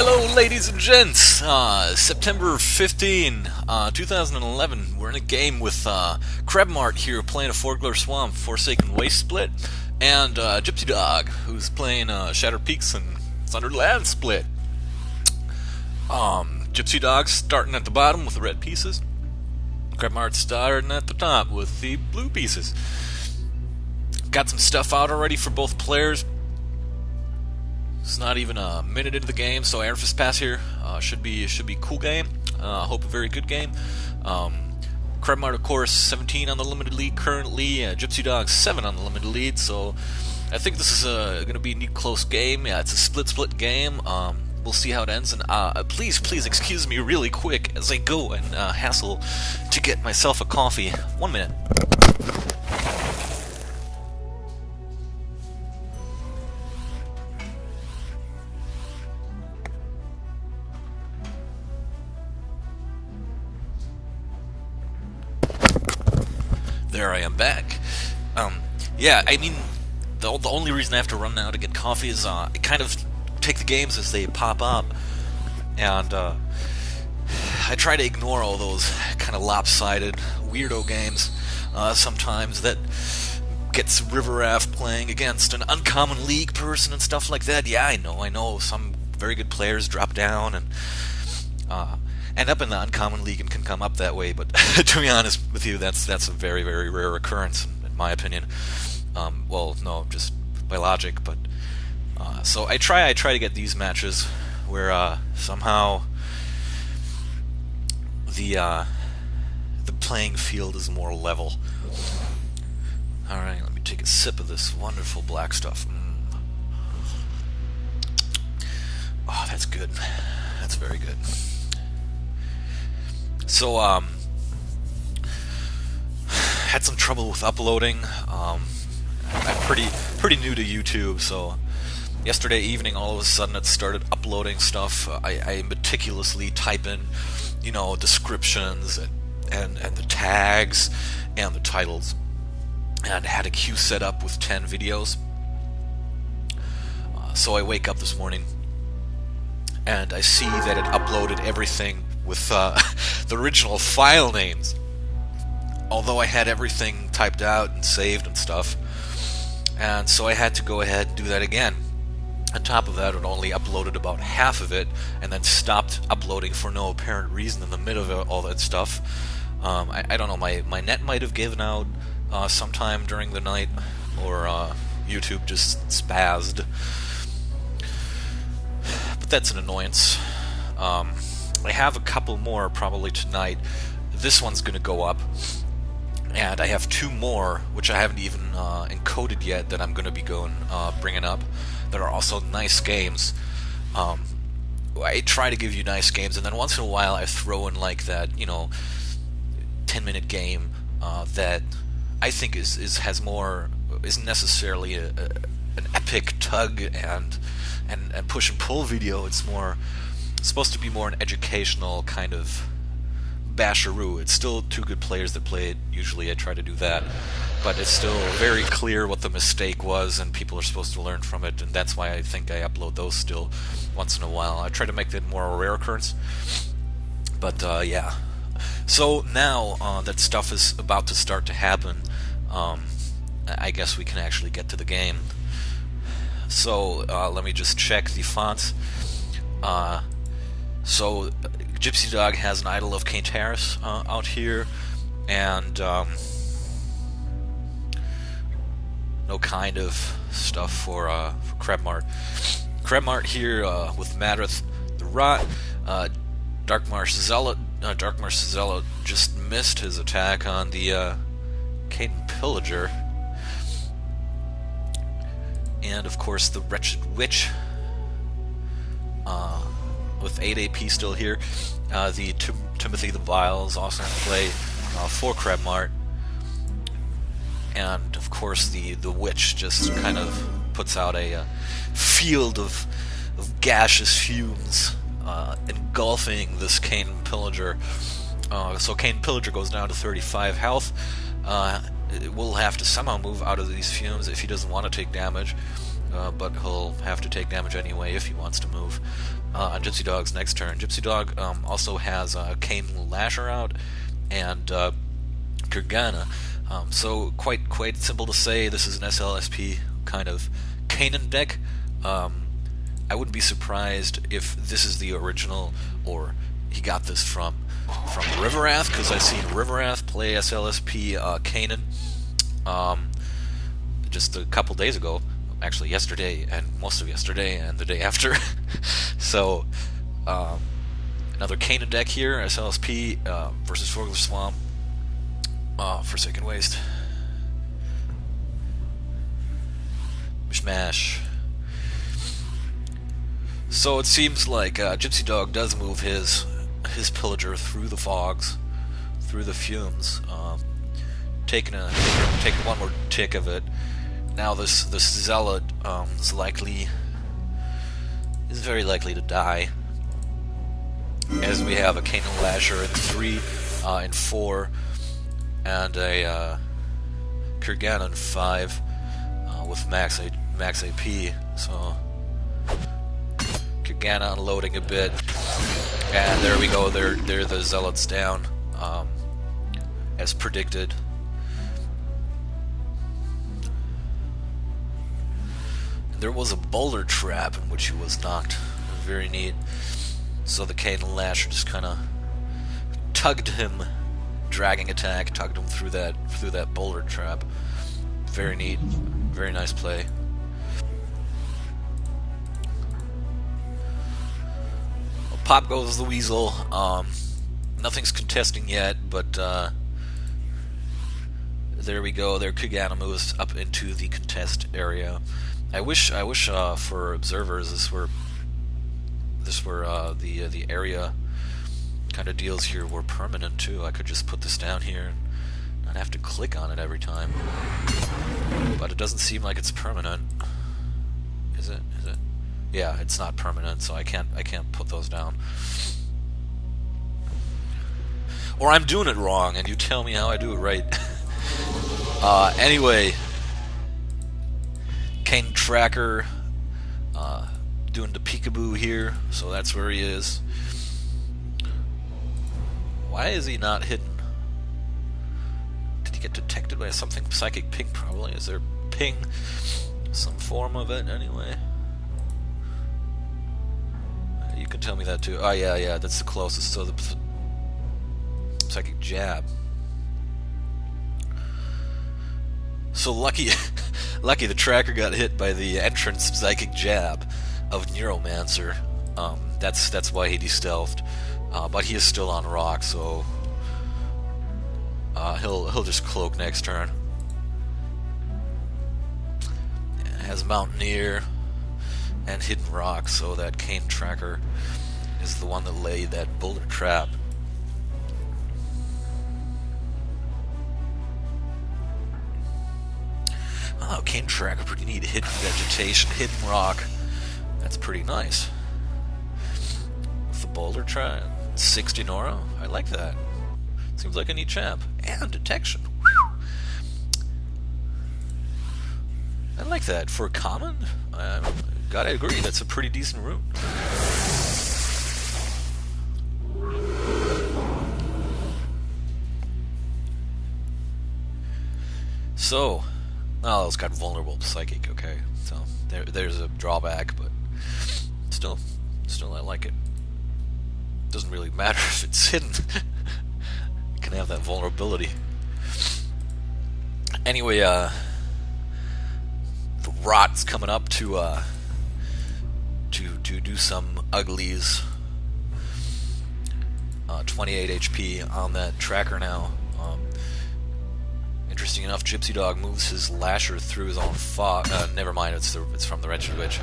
Hello, ladies and gents. September 15, 2011. We're in a game with Krebmart here playing a Forgler Swamp, Forsaken Waste Split, and GipsyDog, who's playing Shattered Peaks and Sunderland Split. GipsyDog starting at the bottom with the red pieces. Krebmart starting at the top with the blue pieces. Got some stuff out already for both players. It's not even a minute into the game, so Airfist Pass here should be a cool game. Hope a very good game. Krebmart, of course, 17 on the limited lead currently. GipsyDog 7 on the limited lead. So I think this is going to be a neat, close game. Yeah, it's a split game. We'll see how it ends. And please excuse me really quick as I go and hassle to get myself a coffee. 1 minute. There I am back. Yeah, I mean, the only reason I have to run now to get coffee is I kind of take the games as they pop up, and I try to ignore all those kind of lopsided weirdo games sometimes that gets River Raft playing against an uncommon league person and stuff like that. Yeah, I know some very good players drop down and end up in the uncommon league and can come up that way, but to be honest with you, that's a very, very rare occurrence in my opinion. Well, no, just by logic, but so I try to get these matches where somehow the playing field is more level. All right, let me take a sip of this wonderful black stuff. Oh, that's good. That's very good. So, had some trouble with uploading. I'm pretty new to YouTube, so yesterday evening, all of a sudden, it started uploading stuff. I meticulously type in, descriptions and the tags and the titles, and had a queue set up with 10 videos. So I wake up this morning, and I see that it uploaded everything with the original file names, although I had everything typed out and saved and stuff, and so I had to go ahead and do that again. On top of that, it only uploaded about half of it and then stopped uploading for no apparent reason in the middle of all that stuff. I don't know, my net might have given out sometime during the night, or YouTube just spazzed, but that's an annoyance. I have a couple more probably tonight. This one's going to go up, and I have 2 more which I haven't even encoded yet that I'm going to be bringing up. That are also nice games. I try to give you nice games, and then once in a while I throw in like that 10-minute game that I think isn't necessarily an epic tug and push and pull video. It's supposed to be more an educational kind of basharoo. It's still 2 good players that play it. Usually I try to do that, but it's still very clear what the mistake was, and people are supposed to learn from it, and that's why I think I upload those still once in a while. I try to make that more a rare occurrence, but yeah. So now that stuff is about to start to happen, I guess we can actually get to the game. So let me just check the fonts. So GipsyDog has an Idol of Kaintaris out here, and no kind of stuff for Krebmart. Krebmart here with Madrith the Rot. Darkmarsh Zealot just missed his attack on the Caden Pillager, and of course the Wretched Witch with 8 AP still here. The Timothy the Vile is also in play for Krebmart, and of course the Witch just kind of puts out a field of gaseous fumes engulfing this Caden Pillager. So Caden Pillager goes down to 35 health. Will have to somehow move out of these fumes if he doesn't want to take damage. but he'll have to take damage anyway if he wants to move. on GipsyDog's next turn. GipsyDog also has Cane Lasher out and Kurgana. So quite simple to say. This is an SLSP kind of Kanan deck. I wouldn't be surprised if this is the original, or he got this from Riverwrath, because I've seen Riverwrath play SLSP Kanan just a couple days ago, actually yesterday, and most of yesterday, and the day after. So another Kanan deck here, SLSP versus Forgler Swamp. Forsaken Waste. Mishmash. So it seems like GipsyDog does move his pillager through the fogs, through the fumes, taking one more tick of it. Now this zealot is very likely to die, as we have a Kanan Lasher in 3, in 4, and a Kurgan in 5 with max AP. So Kurgan unloading a bit, and there we go. There the zealots down, as predicted. There was a boulder trap in which he was knocked. Very neat. So the Kanan Lasher just kind of tugged him, dragging attack, tugged him through that boulder trap. Very neat. Very nice play. Well, pop goes the weasel. Nothing's contesting yet, but there we go. There Kugana moves up into the contest area. I wish for observers this were the area kind of deals here were permanent too. I could just put this down here and not have to click on it every time. But it doesn't seem like it's permanent. Is it? Yeah, it's not permanent, so I can't put those down. Or I'm doing it wrong, and you tell me how I do it right. Anyway, Kane Tracker doing the peekaboo here, so that's where he is. Why is he not hidden? Did he get detected by something? Psychic ping, probably. Is there ping? Some form of it, anyway. You can tell me that too. Oh yeah, that's the closest. So the psychic jab. So lucky the tracker got hit by the entrance psychic jab of Neuromancer. That's why he de-stealthed. But he is still on rock, so he'll just cloak next turn. Has Mountaineer and Hidden Rock, so that Kane Tracker is the one that laid that boulder trap. Oh, Kane Tracker, pretty neat. Hidden Vegetation, Hidden Rock. That's pretty nice. With the boulder trap, 60 Nora. I like that. Seems like a neat champ. And detection. Whew. I like that. For a common, gotta agree, that's a pretty decent route. So, oh, it's got vulnerable to psychic. Okay, so there's a drawback, but still I like it. Doesn't really matter if it's hidden. It can have that vulnerability. Anyway, the Rot's coming up to do some uglies. 28 HP on that tracker now. Interesting enough, GipsyDog moves his Lasher through his own fog. Never mind, it's from the Wretched Witch.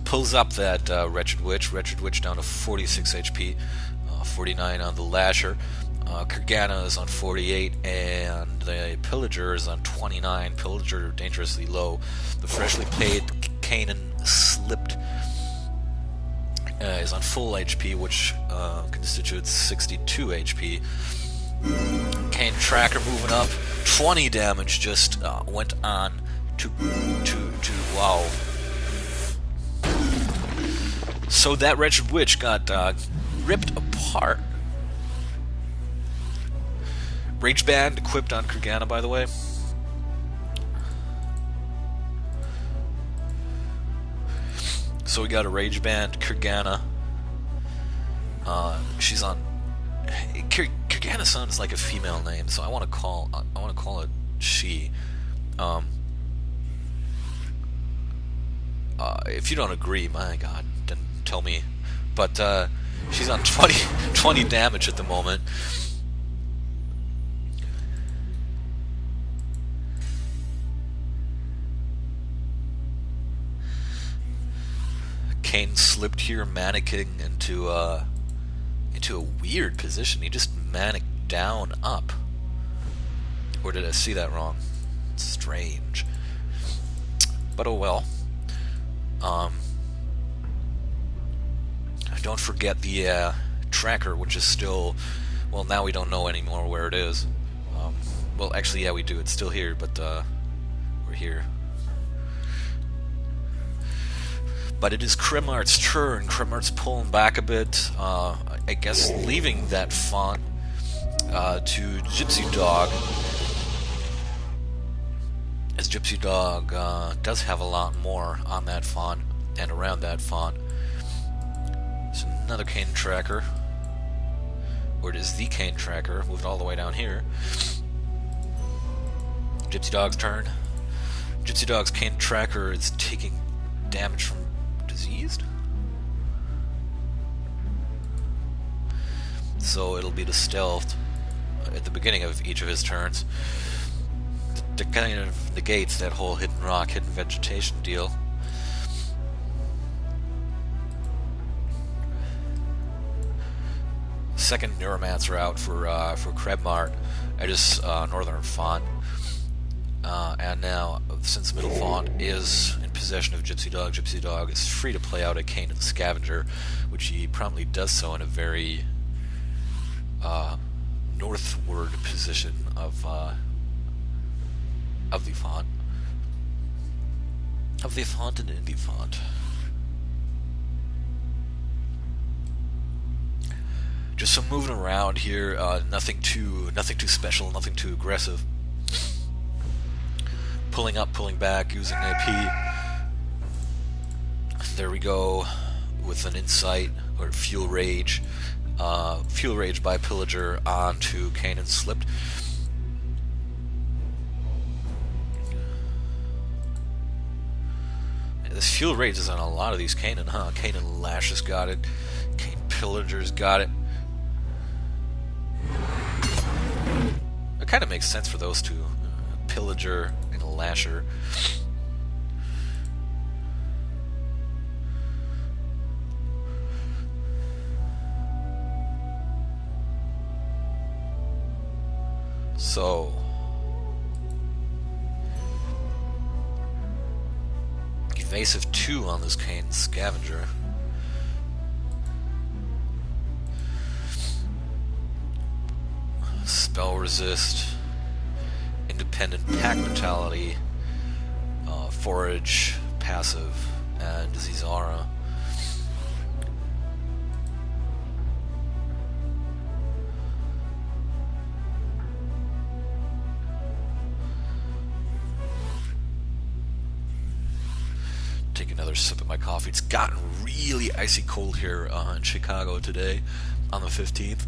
Pulls up that Wretched Witch down to 46 HP, 49 on the Lasher. Kurgana is on 48, and the Pillager is on 29. Pillager dangerously low. The freshly paid Kanan Slipped is on full HP, which constitutes 62 HP. Kane Tracker moving up, 20 damage just went on to wow. So that wretched witch got ripped apart. Rage Band equipped on Kurgana, by the way. So we got a Rage Band, Kurgana. She's on. Kurgana sounds like a female name, so I want to call it she. If you don't agree, my God, then tell me. But she's on 20 damage at the moment. Kane slipped here, mannequing into a weird position. He just manicked down up. Or did I see that wrong? It's strange. But oh well. Don't forget the tracker, which is still, well, now we don't know anymore where it is. Well, actually, yeah, we do. It's still here, but we're here. But it is Kremmart's turn. Kremmart's pulling back a bit. I guess leaving that font to GipsyDog, as GipsyDog does have a lot more on that font and around that font. There's another cane tracker, or it is the cane tracker, moved all the way down here. GipsyDog's turn. GipsyDog's cane tracker is taking damage from diseased, so it'll be the stealth at the beginning of each of his turns. That kind of negates that whole hidden rock, hidden vegetation deal. Second Neuromancer out for Krebmart at his northern font. And now, since middle font is in possession of GipsyDog, GipsyDog is free to play out a Cane and Scavenger, which he promptly does so in a very northward position of the font. Of the font and in the font. Just some moving around here, nothing too special, nothing too aggressive. Pulling up, pulling back, using AP. There we go with an insight or fuel rage. Fuel rage by Pillager onto Cane and Slipped. This fuel rage is on a lot of these Kanan, huh? Kanan Lash has got it. Kane Pillager's got it. It kind of makes sense for those two. Pillager and a Lasher. So evasive 2 on this Cane Scavenger. Spell resist, independent pack mentality, forage, passive, and disease aura. Take another sip of my coffee. It's gotten really icy cold here in Chicago today on the 15th.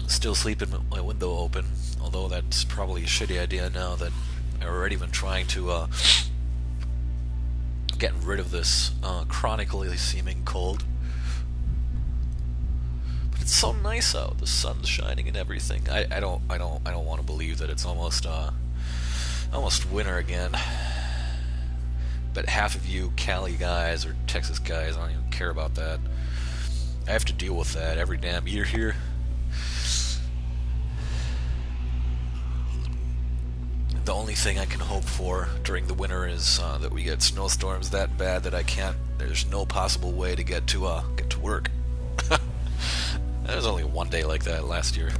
Still sleeping with my window open, although that's probably a shitty idea now that I've already been trying to get rid of this chronically seeming cold. But it's so nice out. The sun's shining and everything. I don't want to believe that it's almost winter again. But half of you Cali guys or Texas guys, I don't even care about that. I have to deal with that every damn year here. The only thing I can hope for during the winter is that we get snowstorms that bad that I can't. There's no possible way to get to work. There was only one day like that last year.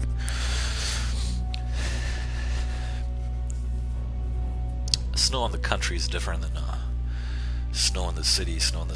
Snow in the country is different than snow in the city. Snow in the